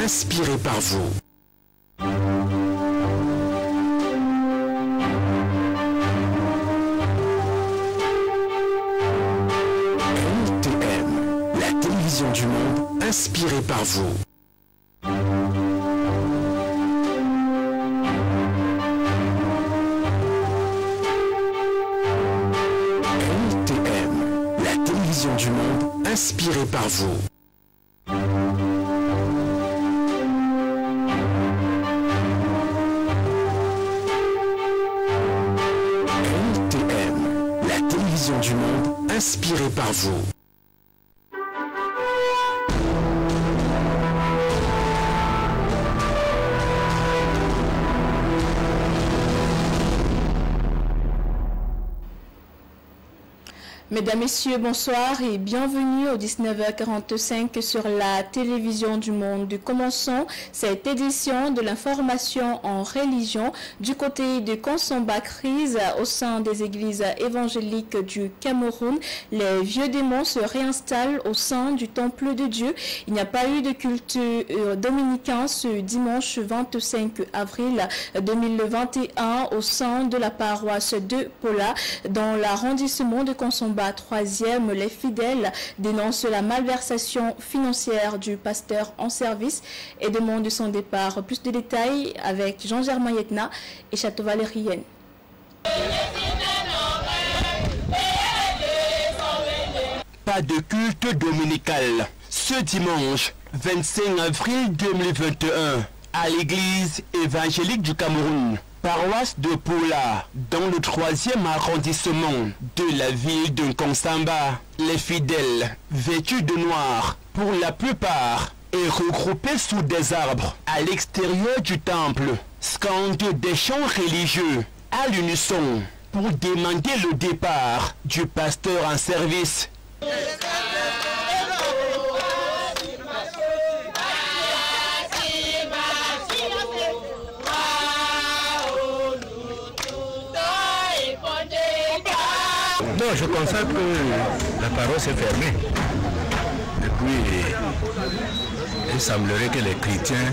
inspiré par vous. LTM, la télévision du monde, inspirée par vous. LTM, la télévision du monde, inspirée par vous. LTM, la télévision du monde, inspirée par vous. Mesdames, Messieurs, bonsoir et bienvenue au 19h45 sur la télévision du monde. Nous commençons cette édition de l'information en religion du côté de Konsomba Crise au sein des églises évangéliques du Cameroun. Les vieux démons se réinstallent au sein du temple de Dieu. Il n'y a pas eu de culte dominicain ce dimanche 25 avril 2021 au sein de la paroisse de Pola dans l'arrondissement de Konsomba. 3e, les fidèles dénoncent la malversation financière du pasteur en service et demandent son départ. Plus de détails avec Jean-Germain Yetna et Château Valérienne. Pas de culte dominical. Ce dimanche 25 avril 2021 à l'église évangélique du Cameroun, paroisse de Pola, dans le 3e arrondissement de la ville de Konsomba. Les fidèles, vêtus de noir pour la plupart et regroupés sous des arbres à l'extérieur du temple, scandent des chants religieux à l'unisson pour demander le départ du pasteur en service. Non, je constate que la paroisse est fermée. Et puis, il semblerait que les chrétiens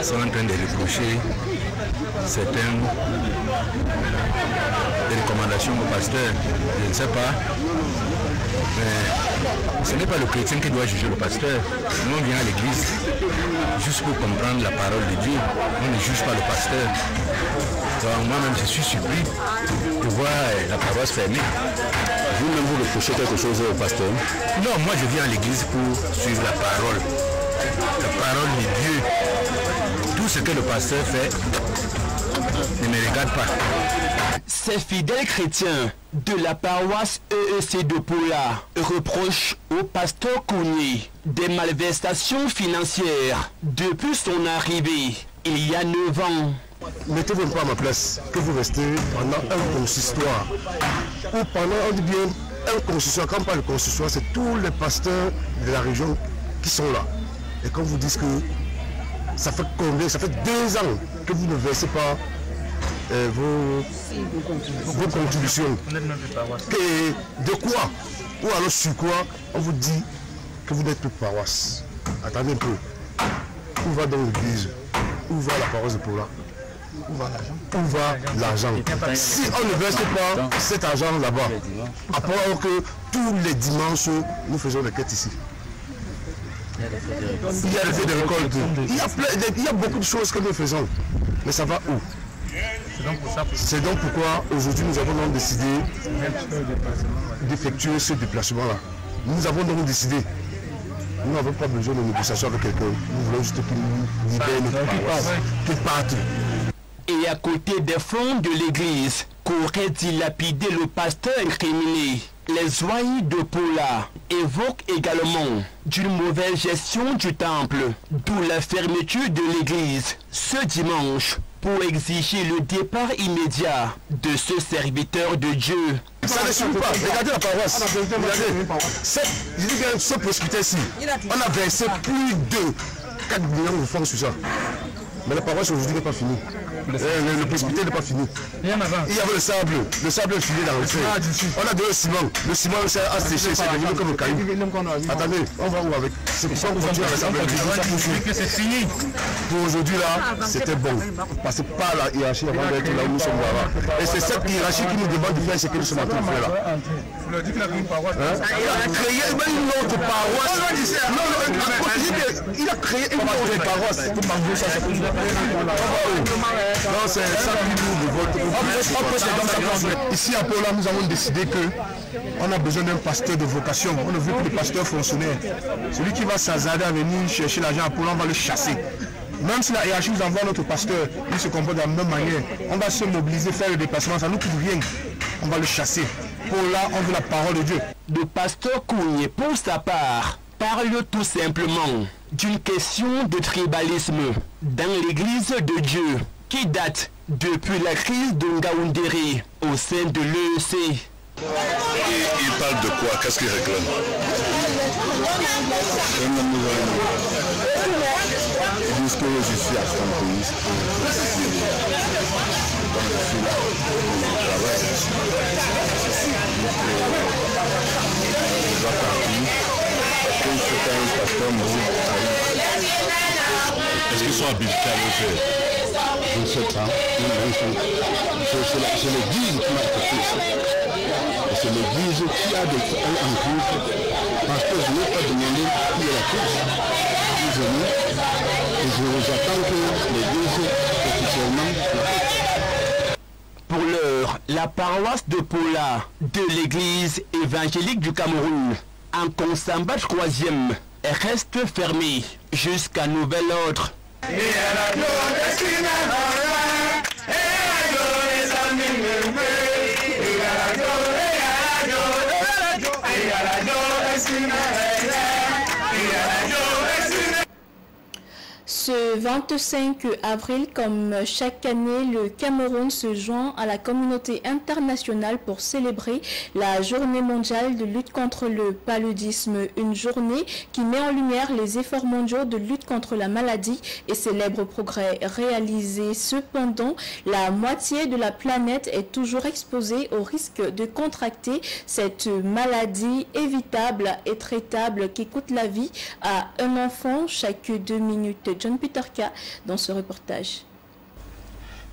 sont en train de reprocher certaines recommandations au pasteur. Je ne sais pas. Mais ce n'est pas le chrétien qui doit juger le pasteur. Nous, on vient à l'église juste pour comprendre la parole de Dieu. On ne juge pas le pasteur. Moi-même, je suis surpris de voir la paroisse fermée. Vous-même, vous reprochez quelque chose au pasteur? Non, moi, je viens à l'église pour suivre la parole. La parole de Dieu. Tout ce que le pasteur fait ne me regarde pas. Ces fidèles chrétiens de la paroisse EEC de Pola reprochent au pasteur Kouni des malversations financières depuis son arrivée il y a 9 ans. Mettez-vous pas à ma place, que vous restez pendant un consistoire. Ou pendant, on dit bien, un consistoire. Quand on parle de consistoire, c'est tous les pasteurs de la région qui sont là. Et quand vous dites que ça fait combien, ça fait 2 ans que vous ne versez pas vos contributions. Et de quoi? Ou alors sur quoi on vous dit que vous n'êtes plus paroisse? Attendez un peu. Où va dans l'église? Où va la paroisse de Pola? Où va l'argent? Si on ne verse pas cet argent là-bas, à part que tous les dimanches, nous faisons des quêtes ici. Il y a le fait de récolte. Il y a beaucoup de choses que nous faisons. Mais ça va où? C'est donc pourquoi aujourd'hui nous avons donc décidé d'effectuer ce déplacement-là. Nous avons donc décidé. Nous n'avons pas besoin de négociation avec quelqu'un. Nous voulons juste qu'il nous libère notre paroisse, qu'il parte. Et à côté des fonds de l'église qu'aurait dilapidé le pasteur incriminé, les ouailles de Pola évoquent également d'une mauvaise gestion du temple, d'où la fermeture de l'église ce dimanche pour exiger le départ immédiat de ce serviteur de Dieu. Ça ne suffit pas. Regardez la paroisse. Regardez. Je dis bien, ce presbytère-ci, on a versé plus de 4 millions de francs sur ça. Mais la paroisse aujourd'hui n'est pas finie. Le presbytère n'est pas fini. Il y avait le sable est fini dans le feu. On a donné le ciment. Le ciment a séché, c'est devenu comme le caillou. Attendez, on va où avec? C'est pour ça qu'on continue avec ça. C'est fini. Pour aujourd'hui là, c'était bon. Parce que pas la hiérarchie avant d'être là où nous sommes là. Et c'est cette hiérarchie qui nous demande de faire ce que nous sommes en train de faire là. Il a créé une autre paroisse. Il a créé une autre paroisse. Non, c'est ça qui nous révolte. Ici à Pola, nous avons décidé qu'on a besoin d'un pasteur de vocation. On ne veut plus de pasteur fonctionnaire. Celui qui va s'hasarder à venir chercher l'argent à Pola, on va le chasser. Même si la hiérarchie nous envoie notre pasteur, il se comporte de la même manière. On va se mobiliser, faire le déplacement, ça ne nous coûte rien. On va le chasser. Pola, on veut la parole de Dieu. Le pasteur Kougné, pour sa part, parle tout simplement d'une question de tribalisme dans l'église de Dieu qui date depuis la crise de Ngaoundéré au sein de l'EEC. Il parle de quoi? Qu'est-ce qu'il réclame? Ils disent que je suis absentiste. Quand je suis là, je travaille. Je dois partir. C'est un pasteur mort. Est-ce qu'ils sont habilités à le faire? Je ne sais pas. C'est l'église qui m'a fait ça. C'est l'église qui a en cours. Parce que je n'ai pas demandé qui est la course. Et je attends que l'église officiellement la fasse. Pour l'heure, la paroisse de Pola de l'église évangélique du Cameroun en Konsamba 3e reste fermée jusqu'à nouvel ordre. Ce 25 avril, comme chaque année, le Cameroun se joint à la communauté internationale pour célébrer la journée mondiale de lutte contre le paludisme. Une journée qui met en lumière les efforts mondiaux de lutte contre la maladie et célèbre progrès réalisés. Cependant, la moitié de la planète est toujours exposée au risque de contracter cette maladie évitable et traitable qui coûte la vie à un enfant chaque 2 minutes. John Peterka dans ce reportage.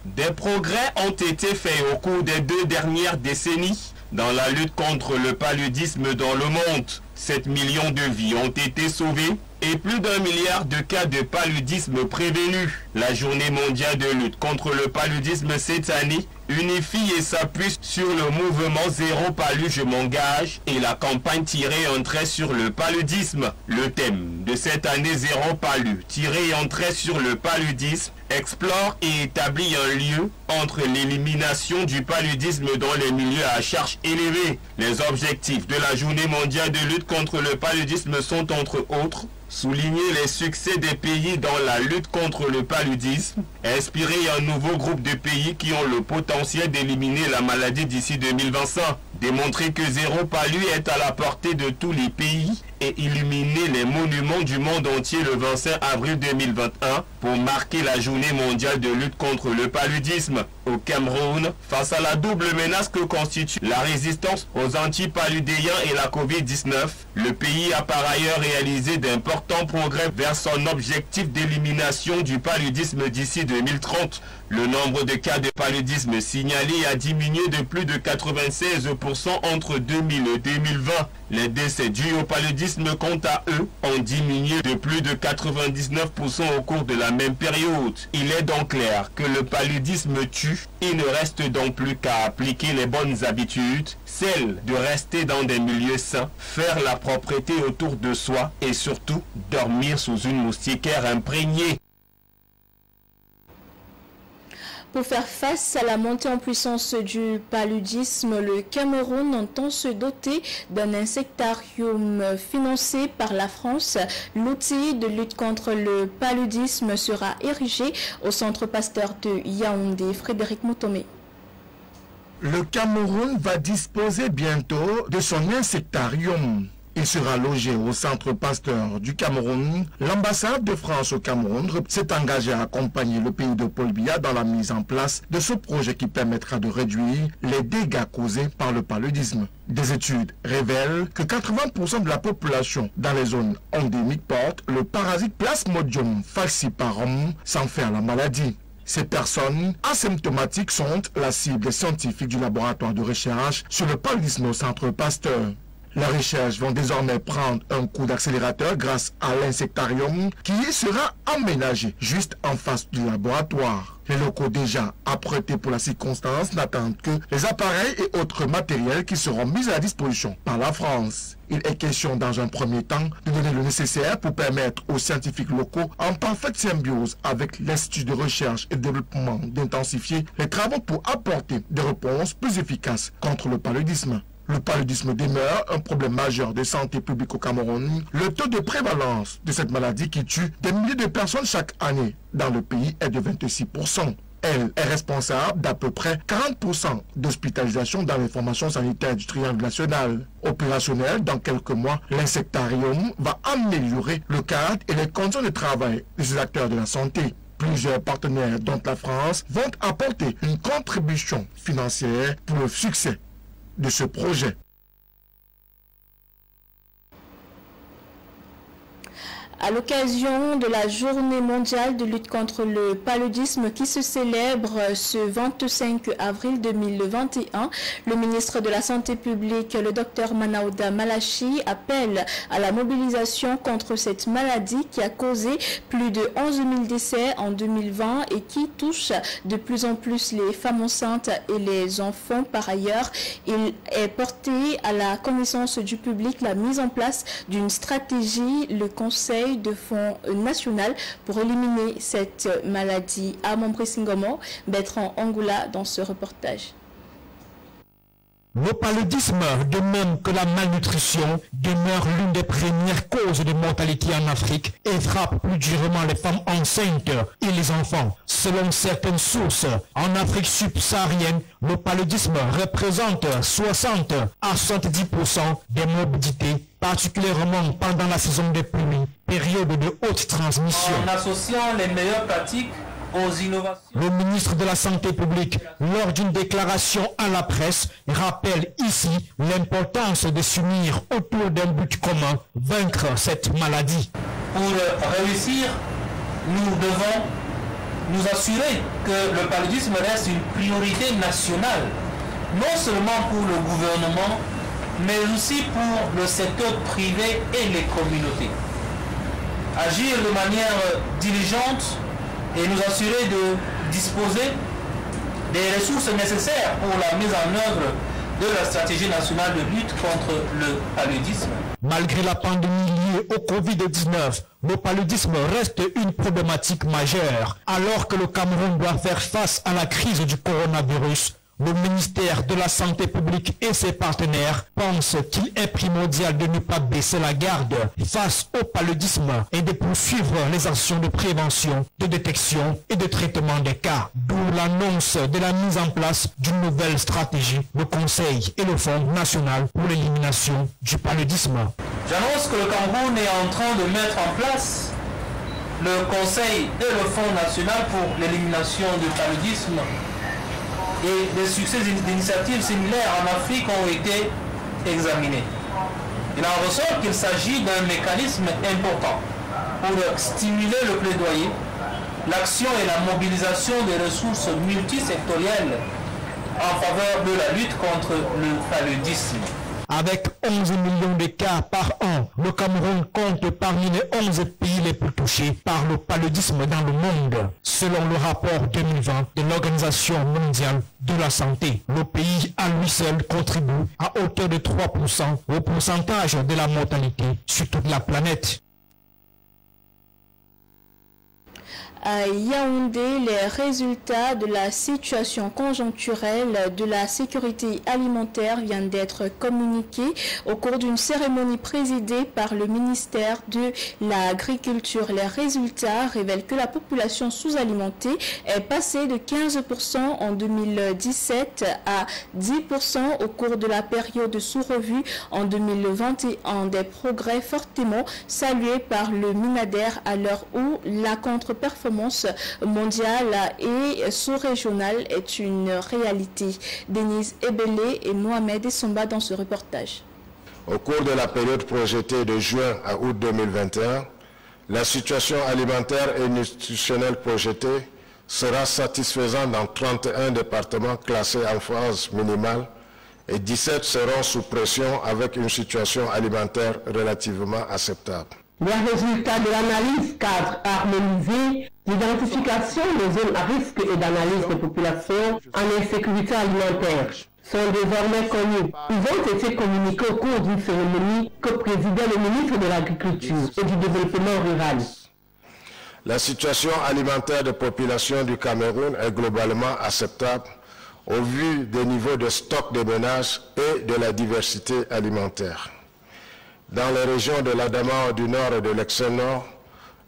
Des progrès ont été faits au cours des 2 dernières décennies dans la lutte contre le paludisme dans le monde. 7 millions de vies ont été sauvées et plus d'1 milliard de cas de paludisme prévenus. La journée mondiale de lutte contre le paludisme cette année unifie et s'appuie sur le mouvement Zéro Palu je m'engage et la campagne Tirer un trait sur le paludisme. Le thème de cette année Zéro Palu, Tirer un trait sur le paludisme, explore et établit un lien entre l'élimination du paludisme dans les milieux à charge élevée. Les objectifs de la journée mondiale de lutte contre le paludisme sont entre autres souligner les succès des pays dans la lutte contre le paludisme, inspirer un nouveau groupe de pays qui ont le potentiel d'éliminer la maladie d'ici 2025, démontrer que Zéro Palu est à la portée de tous les pays et illuminer les monuments du monde entier le 25 avril 2021 pour marquer la journée mondiale de lutte contre le paludisme. Au Cameroun, face à la double menace que constitue la résistance aux antipaludéens et la Covid-19, le pays a par ailleurs réalisé d'importants progrès vers son objectif d'élimination du paludisme d'ici 2030. Le nombre de cas de paludisme signalés a diminué de plus de 96% entre 2000 et 2020. Les décès dus au paludisme, quant à eux, ont diminué de plus de 99% au cours de la même période. Il est donc clair que le paludisme tue. Il ne reste donc plus qu'à appliquer les bonnes habitudes, celles de rester dans des milieux sains, faire la propreté autour de soi et surtout dormir sous une moustiquaire imprégnée. Pour faire face à la montée en puissance du paludisme, le Cameroun entend se doter d'un insectarium financé par la France. L'outil de lutte contre le paludisme sera érigé au centre Pasteur de Yaoundé. Frédéric Moutomé. Le Cameroun va disposer bientôt de son insectarium. Il sera logé au Centre Pasteur du Cameroun. L'ambassade de France au Cameroun s'est engagée à accompagner le pays de Paul Biya dans la mise en place de ce projet qui permettra de réduire les dégâts causés par le paludisme. Des études révèlent que 80% de la population dans les zones endémiques porte le parasite Plasmodium falciparum sans faire la maladie. Ces personnes asymptomatiques sont la cible des scientifiques du laboratoire de recherche sur le paludisme au Centre Pasteur. Les recherches vont désormais prendre un coup d'accélérateur grâce à l'insectarium qui y sera aménagé juste en face du laboratoire. Les locaux déjà apprêtés pour la circonstance n'attendent que les appareils et autres matériels qui seront mis à la disposition par la France. Il est question dans un premier temps de donner le nécessaire pour permettre aux scientifiques locaux en parfaite symbiose avec l'Institut de recherche et de développement d'intensifier les travaux pour apporter des réponses plus efficaces contre le paludisme. Le paludisme demeure un problème majeur de santé publique au Cameroun. Le taux de prévalence de cette maladie qui tue des milliers de personnes chaque année dans le pays est de 26%. Elle est responsable d'à peu près 40% d'hospitalisation dans les formations sanitaires du triangle national. Opérationnel dans quelques mois, l'insectarium va améliorer le cadre et les conditions de travail de ces acteurs de la santé. Plusieurs partenaires, dont la France, vont apporter une contribution financière pour le succès de ce projet. À l'occasion de la journée mondiale de lutte contre le paludisme qui se célèbre ce 25 avril 2021, le ministre de la Santé publique, le Dr Manaouda Malachi, appelle à la mobilisation contre cette maladie qui a causé plus de 11 000 décès en 2020 et qui touche de plus en plus les femmes enceintes et les enfants. Par ailleurs, il est porté à la connaissance du public la mise en place d'une stratégie, le Conseil de fonds national pour éliminer cette maladie. À Montbré-Singomo, Bertrand Angoula dans ce reportage. Le paludisme, de même que la malnutrition, demeure l'une des premières causes de mortalité en Afrique et frappe plus durement les femmes enceintes et les enfants. Selon certaines sources, en Afrique subsaharienne, le paludisme représente 60 à 70% des morbidités, particulièrement pendant la saison des pluies, période de haute transmission. En associant les meilleures pratiques aux innovations. Le ministre de la Santé publique, lors d'une déclaration à la presse, rappelle ici l'importance de s'unir autour d'un but commun, vaincre cette maladie. Pour réussir, nous devons nous assurer que le paludisme reste une priorité nationale, non seulement pour le gouvernement, mais aussi pour le secteur privé et les communautés. Agir de manière diligente et nous assurer de disposer des ressources nécessaires pour la mise en œuvre de la stratégie nationale de lutte contre le paludisme. Malgré la pandémie liée au Covid-19, le paludisme reste une problématique majeure. Alors que le Cameroun doit faire face à la crise du coronavirus, le ministère de la Santé publique et ses partenaires pensent qu'il est primordial de ne pas baisser la garde face au paludisme et de poursuivre les actions de prévention, de détection et de traitement des cas. D'où l'annonce de la mise en place d'une nouvelle stratégie, le Conseil et le Fonds national pour l'élimination du paludisme. J'annonce que le Cameroun est en train de mettre en place le Conseil et le Fonds national pour l'élimination du paludisme. Et des succès d'initiatives similaires en Afrique ont été examinés. Il en ressort qu'il s'agit d'un mécanisme important pour stimuler le plaidoyer, l'action et la mobilisation des ressources multisectorielles en faveur de la lutte contre le paludisme. Avec 11 millions de cas par an, le Cameroun compte parmi les 11 pays les plus touchés par le paludisme dans le monde. Selon le rapport 2020 de l'Organisation mondiale de la santé, le pays à lui seul contribue à hauteur de 3% au pourcentage de la mortalité sur toute la planète. À Yaoundé, les résultats de la situation conjoncturelle de la sécurité alimentaire viennent d'être communiqués au cours d'une cérémonie présidée par le ministère de l'Agriculture. Les résultats révèlent que la population sous-alimentée est passée de 15% en 2017 à 10% au cours de la période sous-revue en 2021. Des progrès fortement salués par le MINADER à l'heure où la contre-performance mondiale et sous-régionale est une réalité. Denise Ebele et Mohamed Essomba dans ce reportage. Au cours de la période projetée de juin à août 2021, la situation alimentaire et nutritionnelle projetée sera satisfaisante dans 31 départements classés en phase minimale et 17 seront sous pression avec une situation alimentaire relativement acceptable. Les résultats de l'analyse cadre harmonisée, l'identification des zones à risque et d'analyse des populations en insécurité alimentaire sont désormais connus. Ils ont été communiqués au cours d'une cérémonie que présidait le ministre de l'Agriculture et du Développement rural. La situation alimentaire des populations du Cameroun est globalement acceptable au vu des niveaux de stock des ménages et de la diversité alimentaire. Dans les régions de l'Adamawa du Nord et de l'Extrême-Nord,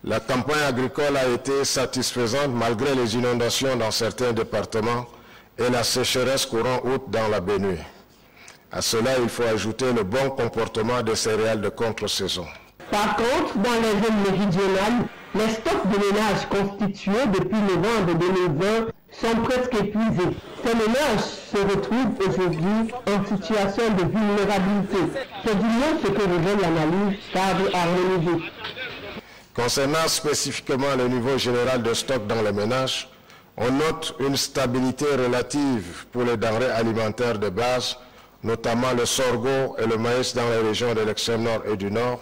la campagne agricole a été satisfaisante malgré les inondations dans certains départements et la sécheresse courant août dans la Benue. À cela, il faut ajouter le bon comportement des céréales de contre-saison. Par contre, dans les zones méridionales, les stocks de ménages constitués depuis novembre 2020 sont presque épuisés. Ces ménages se retrouvent aujourd'hui en situation de vulnérabilité. C'est du moins ce que révèle l'analyse cadre harmonisée. Concernant spécifiquement le niveau général de stock dans les ménages, on note une stabilité relative pour les denrées alimentaires de base, notamment le sorgho et le maïs dans les régions de l'extrême-nord et du nord,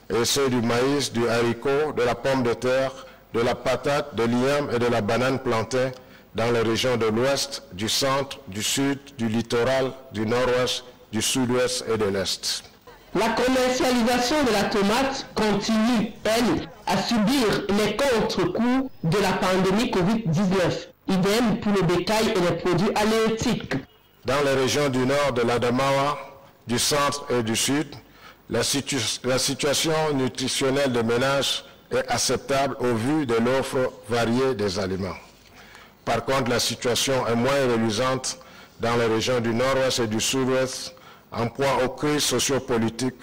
et ceux du maïs, du haricot, de la pomme de terre, de la patate, de l'igname et de la banane plantain dans les régions de l'ouest, du centre, du sud, du littoral, du nord-ouest, du sud-ouest et de l'est. La commercialisation de la tomate continue, elle, à subir les contre-coups de la pandémie Covid-19. Idem pour le bétail et les produits halieutiques. Dans les régions du nord de l'Adamawa, du centre et du sud, la situation nutritionnelle des ménages est acceptable au vu de l'offre variée des aliments. Par contre, la situation est moins reluisante dans les régions du nord-ouest et du sud-ouest, en proie aux crises sociopolitiques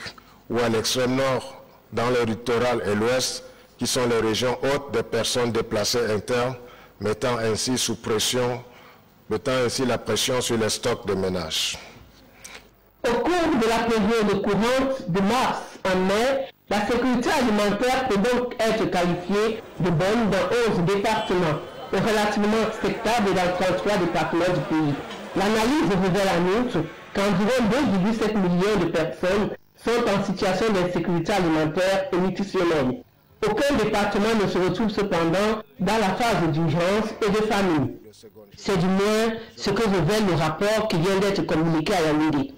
ou à l'extrême nord, dans le littoral et l'ouest, qui sont les régions hautes des personnes déplacées internes, mettant ainsi la pression sur les stocks de ménages. Au cours de la période courante de mars à mai, la sécurité alimentaire peut donc être qualifiée de bonne dans 11 départements, et relativement acceptable dans 33 départements du pays. L'analyse révèle en outre qu'environ 2,7 millions de personnes sont en situation d'insécurité alimentaire et nutritionnelle. Aucun département ne se retrouve cependant dans la phase d'urgence et de famine. C'est du moins ce que révèle le rapport qui vient d'être communiqué à Yaoundé.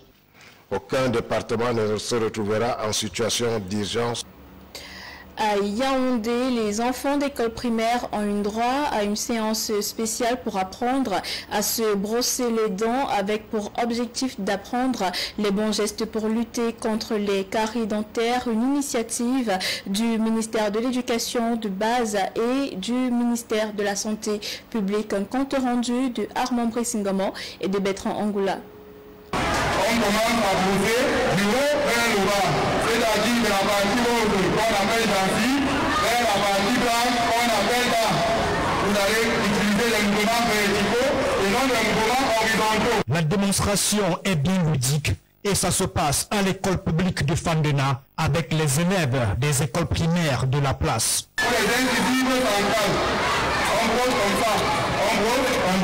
Aucun département ne se retrouvera en situation d'urgence. À Yaoundé, les enfants d'école primaire ont eu droit à une séance spéciale pour apprendre à se brosser les dents avec pour objectif d'apprendre les bons gestes pour lutter contre les caries dentaires, une initiative du ministère de l'Éducation de base et du ministère de la Santé publique. Un compte rendu de Armand Bressingamon et de Bertrand Angoula. On commence à poser du haut vers le bas, c'est-à-dire de la partie haute qu'on appelle gentil vers la partie blanche qu'on appelle bas. Vous allez utiliser les mouvements verticaux et non les mouvements horizontaux. La démonstration est bien ludique et ça se passe à l'école publique de Fandena avec les élèves des écoles primaires de la place. Pour les incisives centrales, on brosse comme ça, on brosse toujours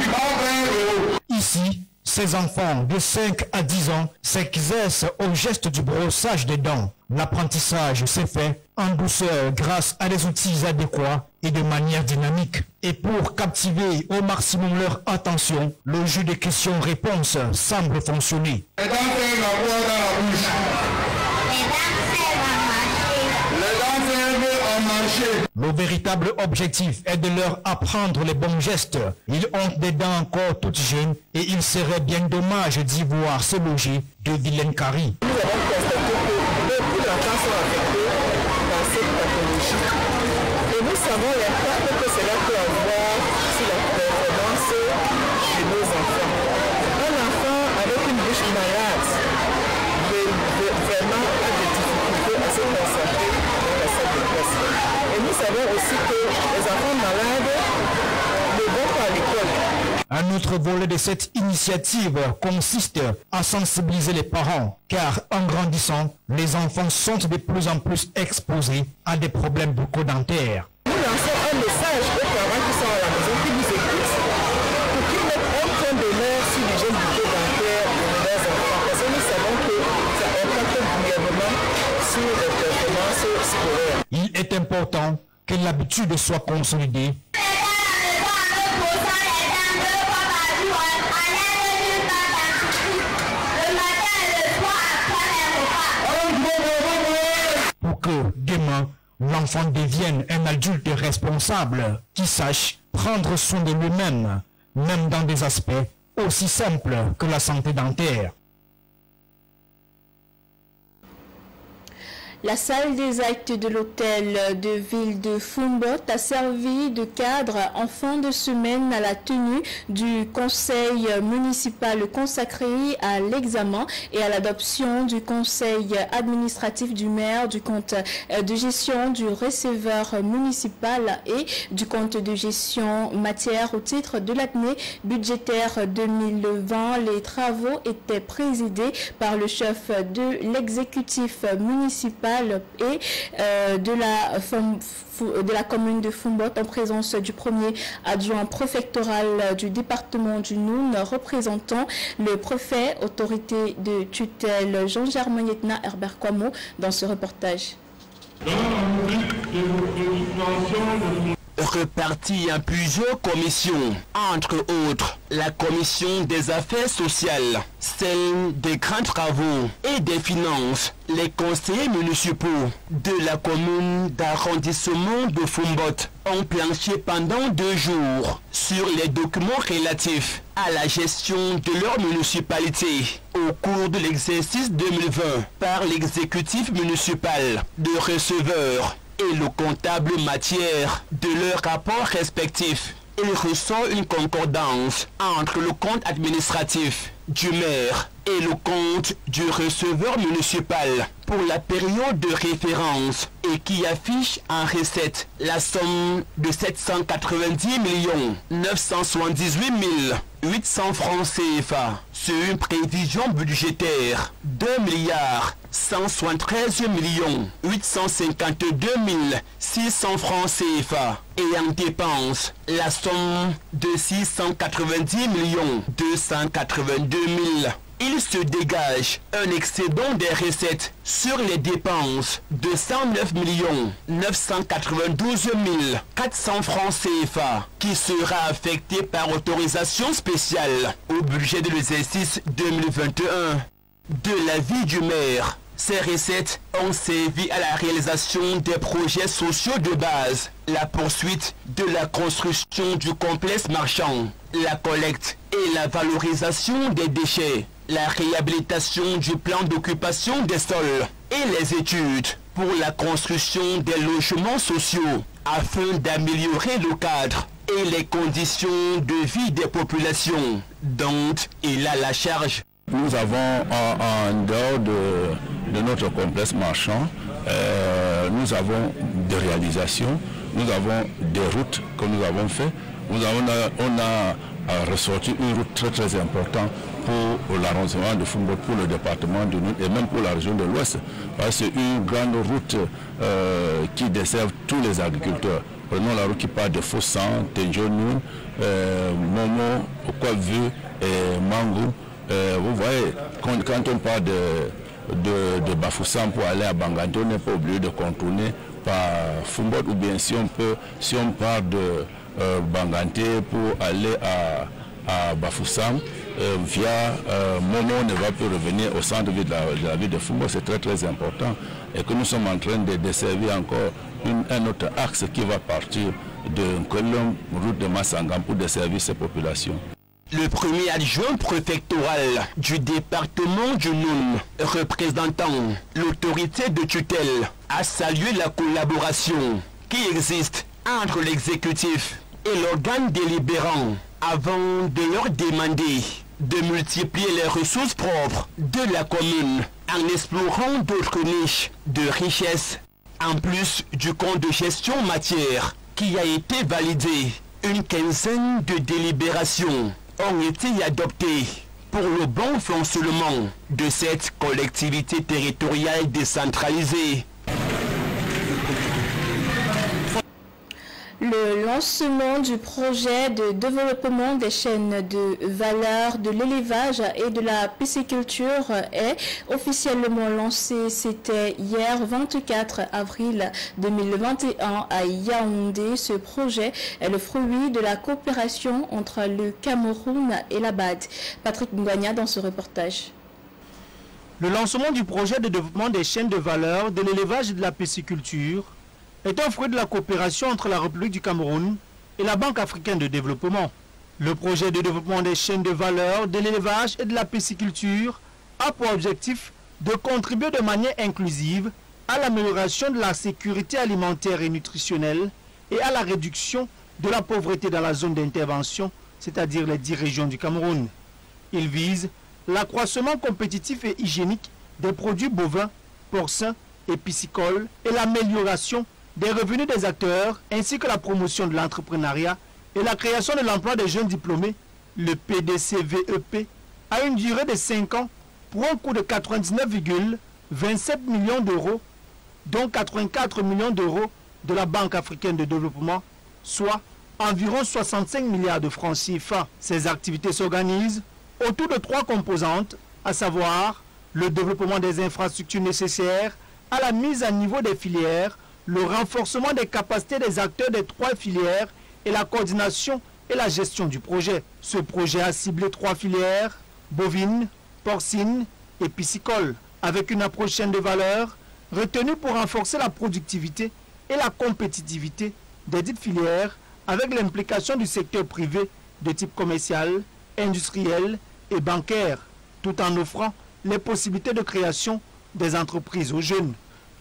du bas vers le haut. Ici, ces enfants de 5 à 10 ans s'exercent au geste du brossage des dents. L'apprentissage s'est fait en douceur grâce à des outils adéquats et de manière dynamique. Et pour captiver au maximum leur attention, le jeu de questions-réponses semble fonctionner. Les dents servent la voix dans la bouche. Les dents servent à Le véritable objectif est de leur apprendre les bons gestes. Ils ont des dents encore toutes jeunes et il serait bien dommage d'y voir se loger de vilaines caries. Nous avons constaté que beaucoup d'enfants sont affectés par cette pathologie. Et nous savons l'impact que cela peut avoir sur la performance de nos enfants. Un enfant avec une bouche malade vraiment a des difficultés à se concentrer dans la salle de classe. Et nous savons aussi que les enfants malades ne vont pas à l'école. Un autre volet de cette initiative consiste à sensibiliser les parents, car en grandissant, les enfants sont de plus en plus exposés à des problèmes bucco-dentaires. Nous lançons un message aux parents qui sont à la maison, qui nous écoutent, pour qu'ils mettent un point d'honneur sur les jeunes bucco-dentaires de leurs enfants, parce que nous savons que ça impacte brièvement sur les performances scolaires. Il est important que l'habitude soit consolidée. Pour que demain, l'enfant devienne un adulte responsable qui sache prendre soin de lui-même, même dans des aspects aussi simples que la santé dentaire. La salle des actes de l'hôtel de ville de Foumbot a servi de cadre en fin de semaine à la tenue du conseil municipal consacré à l'examen et à l'adoption du conseil administratif du maire, du compte de gestion du receveur municipal et du compte de gestion matière au titre de l'année budgétaire 2020. Les travaux étaient présidés par le chef de l'exécutif municipal et de la commune de Foumbot en présence du premier adjoint préfectoral du département du Noun représentant le préfet autorité de tutelle Jean-Germain Yetna Herbert Kwamo dans ce reportage. Reparti en plusieurs commissions, entre autres la commission des affaires sociales, celle des grands travaux et des finances, les conseillers municipaux de la commune d'arrondissement de Foumbot ont planché pendant 2 jours sur les documents relatifs à la gestion de leur municipalité au cours de l'exercice 2020 par l'exécutif municipal de receveurs et le comptable matière de leurs rapports respectifs. Il ressort une concordance entre le compte administratif du maire et le compte du receveur municipal pour la période de référence et qui affiche en recette la somme de 790 978 800 francs CFA sur une prévision budgétaire de 173 852 600 francs CFA et en dépense la somme de 690 282 000. Il se dégage un excédent des recettes sur les dépenses de 109 992 400 francs CFA qui sera affecté par autorisation spéciale au budget de l'exercice 2021. De l'avis du maire, ces recettes ont servi à la réalisation des projets sociaux de base, la poursuite de la construction du complexe marchand, la collecte et la valorisation des déchets, la réhabilitation du plan d'occupation des sols et les études pour la construction des logements sociaux afin d'améliorer le cadre et les conditions de vie des populations dont il a la charge. Nous avons en dehors de notre complexe marchand, nous avons des réalisations, nous avons des routes que nous avons faites. On a ressorti une route très importante pour l'arrondissement de Foumbot, pour le département du Nord et même pour la région de l'Ouest. C'est une grande route qui dessert tous les agriculteurs. Prenons la route qui part de Fossan, Tenjonoun, Momo, Okwavu et Mangou. Vous voyez, quand on part de Bafoussam pour aller à Banganté, on n'est pas obligé de contourner par Foumbot, ou bien si on part de Banganté pour aller à Bafoussam, via Momo, on ne va plus revenir au centre-ville de la ville de Foumbot. C'est très important et que nous sommes en train de desservir encore un autre axe qui va partir de Nkolom, route de Massangam, pour desservir ces populations. Le premier adjoint préfectoral du département du Noun, représentant l'autorité de tutelle, a salué la collaboration qui existe entre l'exécutif et l'organe délibérant avant de leur demander de multiplier les ressources propres de la commune en explorant d'autres niches de richesse, en plus du compte de gestion matière qui a été validé. Une quinzaine de délibérations ont été adoptées pour le bon fonctionnement de cette collectivité territoriale décentralisée. Le lancement du projet de développement des chaînes de valeur de l'élevage et de la pisciculture est officiellement lancé. C'était hier 24 avril 2021 à Yaoundé. Ce projet est le fruit de la coopération entre le Cameroun et la BAD. Patrick Ngwanya dans ce reportage. Le lancement du projet de développement des chaînes de valeur de l'élevage et de la pisciculture est un fruit de la coopération entre la République du Cameroun et la Banque africaine de développement. Le projet de développement des chaînes de valeur de l'élevage et de la pisciculture a pour objectif de contribuer de manière inclusive à l'amélioration de la sécurité alimentaire et nutritionnelle et à la réduction de la pauvreté dans la zone d'intervention, c'est-à-dire les 10 régions du Cameroun. Il vise l'accroissement compétitif et hygiénique des produits bovins, porcins et piscicoles et l'amélioration des revenus des acteurs, ainsi que la promotion de l'entrepreneuriat et la création de l'emploi des jeunes diplômés. Le PDCVEP a une durée de 5 ans pour un coût de 99,27 millions d'euros, dont 84 millions d'euros de la Banque africaine de développement, soit environ 65 milliards de francs CFA. Ces activités s'organisent autour de 3 composantes, à savoir le développement des infrastructures nécessaires à la mise à niveau des filières, le renforcement des capacités des acteurs des 3 filières et la coordination et la gestion du projet. Ce projet a ciblé 3 filières, bovines, porcines et piscicoles, avec une approche chaîne de valeur retenue pour renforcer la productivité et la compétitivité des dites filières avec l'implication du secteur privé de type commercial, industriel et bancaire, tout en offrant les possibilités de création des entreprises aux jeunes.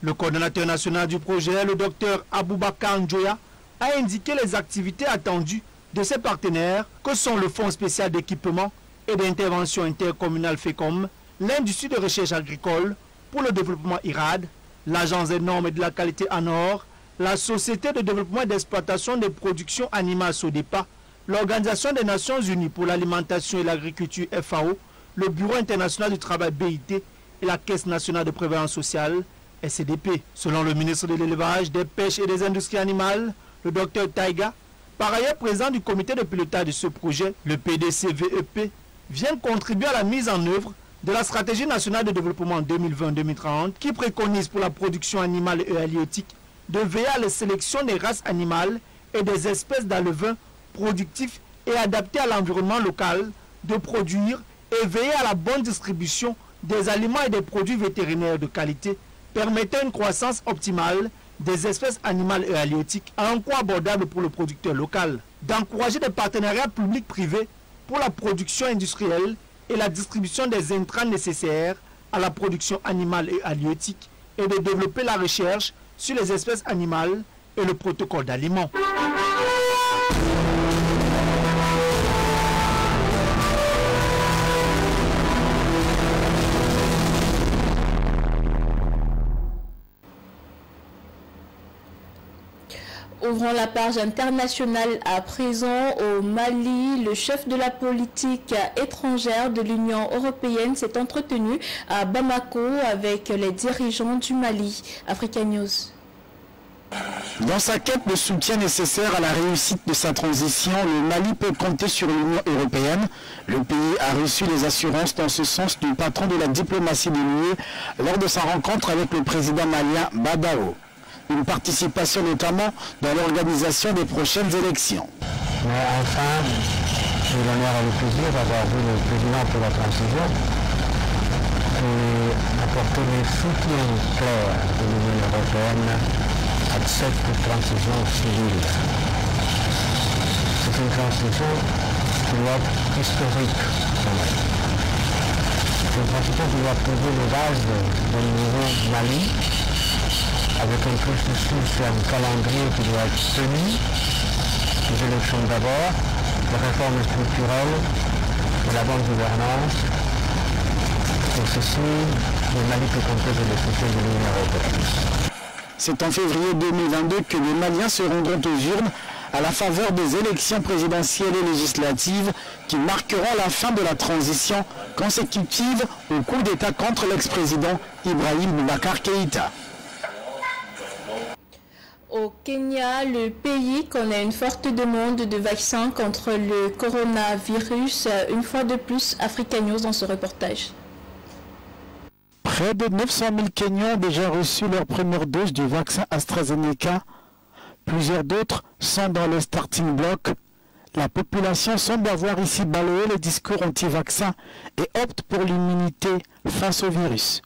Le coordonnateur national du projet, le docteur Aboubakar Njoya, a indiqué les activités attendues de ses partenaires que sont le Fonds spécial d'équipement et d'intervention intercommunale FECOM, l'industrie de recherche agricole pour le développement IRAD, l'Agence des normes et de la qualité ANOR, la Société de développement et d'exploitation des productions animales SODEPA, l'Organisation des Nations Unies pour l'alimentation et l'agriculture FAO, le Bureau international du travail BIT et la Caisse nationale de prévoyance sociale SCDP. Selon le ministre de l'Élevage, des Pêches et des Industries animales, le docteur Taïga, par ailleurs président du comité de pilotage de ce projet, le PDCVEP, vient contribuer à la mise en œuvre de la stratégie nationale de développement 2020-2030 qui préconise pour la production animale et halieutique de veiller à la sélection des races animales et des espèces d'alevins productifs et adaptés à l'environnement local, de produire et veiller à la bonne distribution des aliments et des produits vétérinaires de qualité permettant une croissance optimale des espèces animales et halieutiques à un coût abordable pour le producteur local, d'encourager des partenariats publics-privés pour la production industrielle et la distribution des intrants nécessaires à la production animale et halieutique et de développer la recherche sur les espèces animales et le protocole d'aliments. Ouvrons la page internationale à présent. Au Mali, le chef de la politique étrangère de l'Union européenne s'est entretenu à Bamako avec les dirigeants du Mali. Africa News. Dans sa quête de soutien nécessaire à la réussite de sa transition, le Mali peut compter sur l'Union européenne. Le pays a reçu les assurances dans ce sens du patron de la diplomatie de l'UE lors de sa rencontre avec le président malien Badao. Une participation notamment dans l'organisation des prochaines élections. Mais enfin, j'ai l'honneur et le plaisir d'avoir vu le président pour la transition et apporter le soutien clair de l'Union européenne accepte une transition civile. C'est une transition qui doit être historique quand même. C'est une transition qui doit poser les bases d'un nouveau Mali, avec un processus et un calendrier qui doit être tenu, les élections d'abord, les réformes structurelles et la bonne gouvernance. Pour ceci, le Mali peut compter sur le soutien de l'Union européenne. C'est en février 2022 que les Maliens se rendront aux urnes à la faveur des élections présidentielles et législatives qui marqueront la fin de la transition consécutive au coup d'État contre l'ex-président Ibrahim Boubacar Keïta. Au Kenya, le pays connaît une forte demande de vaccins contre le coronavirus. Une fois de plus, Africa News dans ce reportage. Près de 900 000 Kenyans ont déjà reçu leur première dose du vaccin AstraZeneca. Plusieurs d'autres sont dans le starting block. La population semble avoir ici balayé les discours anti-vaccins et opte pour l'immunité face au virus.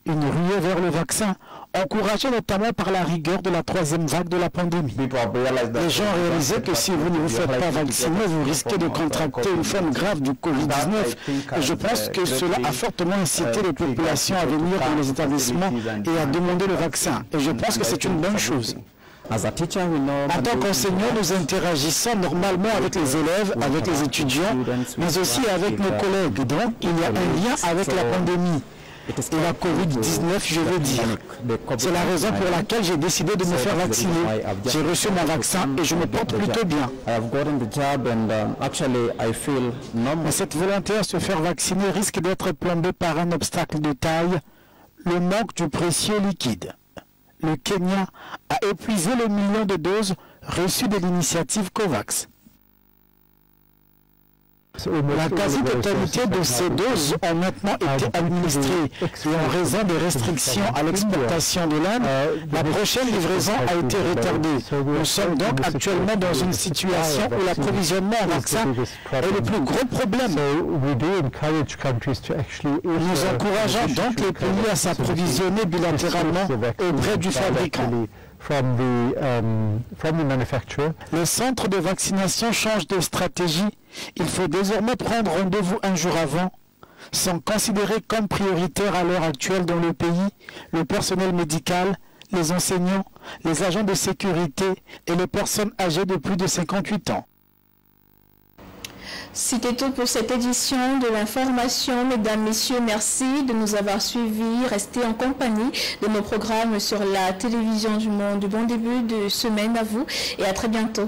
Une ruée vers le vaccin, encouragée notamment par la rigueur de la troisième vague de la pandémie. Les gens réalisaient que si vous ne vous faites pas vacciner, vous risquez de contracter une forme grave du Covid-19. Et je pense que cela a fortement incité les populations à venir dans les établissements et à demander le vaccin. Et je pense que c'est une bonne chose. En tant qu'enseignants, nous interagissons normalement avec les élèves, avec les étudiants, mais aussi avec nos collègues. Donc, il y a un lien avec la pandémie. Et la Covid-19, je veux dire. C'est la raison pour laquelle j'ai décidé de me faire vacciner. J'ai reçu mon vaccin et je me porte plutôt bien. Mais cette volonté à se faire vacciner risque d'être plombée par un obstacle de taille, le manque du précieux liquide. Le Kenya a épuisé le million de doses reçues de l'initiative COVAX. La quasi-totalité de ces doses ont maintenant été administrées et en raison des restrictions à l'exportation de l'Inde, la prochaine livraison a été retardée. Nous sommes donc actuellement dans une situation où l'approvisionnement en vaccins est le plus gros problème. Nous encourageons donc les pays à s'approvisionner bilatéralement auprès du fabricant. Le centre de vaccination change de stratégie. Il faut désormais prendre rendez-vous un jour avant. Sont considérés comme prioritaires à l'heure actuelle dans le pays le personnel médical, les enseignants, les agents de sécurité et les personnes âgées de plus de 58 ans. C'était tout pour cette édition de l'information. Mesdames, Messieurs, merci de nous avoir suivis. Restez en compagnie de nos programmes sur la télévision du Monde. Bon début de semaine à vous et à très bientôt.